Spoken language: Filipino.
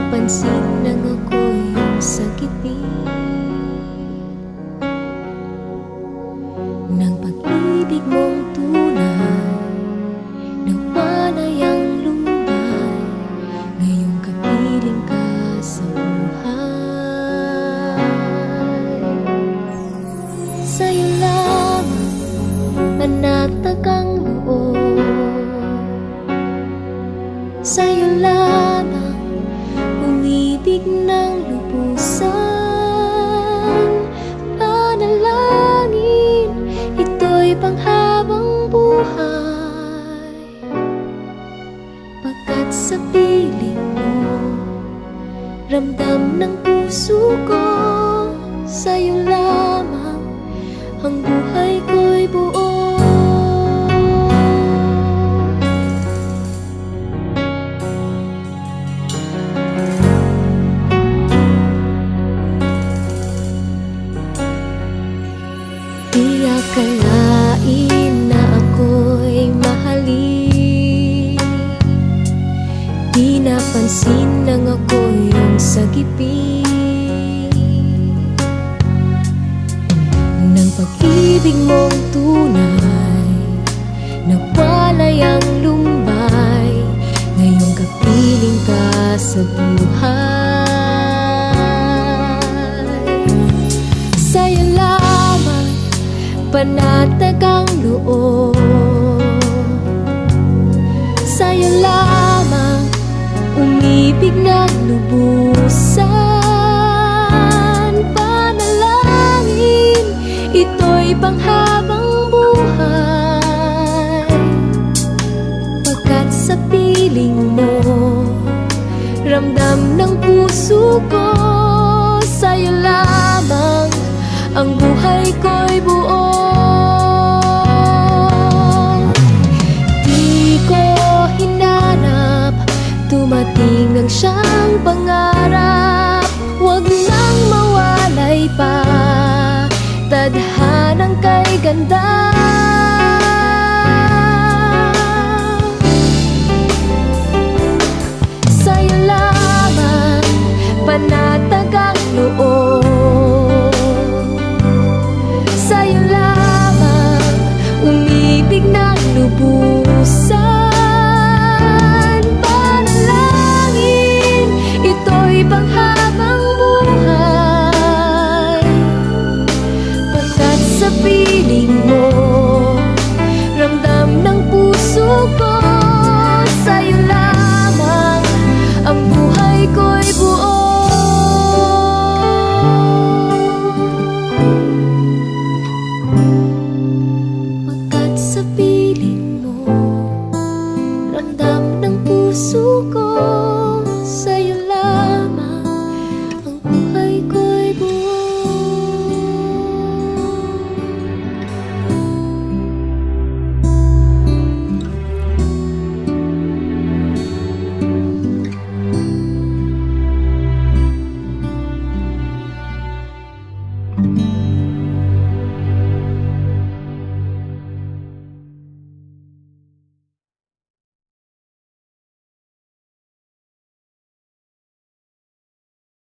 napansin nang ako'y sa gitna ng pag-ibig mong tunay, nagpanayang lumbay, ngayong kapiling ka sa buhay. Sa'yo lamang panatag ang loob, sa'yo lamang umibig ng lubusan. Panalangin, ito'y panghabang buhay, pagkat sa piling mo, ramdam ng puso ko, sa'yo lamang ang buhay ko'y buo. Di akalain na ako'y mahalin, di napansin nang ako'y sagipin ng pag-ibig mong tunay, nagwalayang lumbay, ngayong kapiling ka sa buhay. Sa'yo lamang panatag ang loob, sa'yo lamang umibig ng lubusan. Panalangin, ito'y panghabang buhay, pagkat sa piling mo, ramdam ng puso ko, sa'yo lamang ang buhay ko'y buo. Di ko hinanap, dumating ang siyang pangarap, huwag nang mawalay pa, tadhanang kay ganda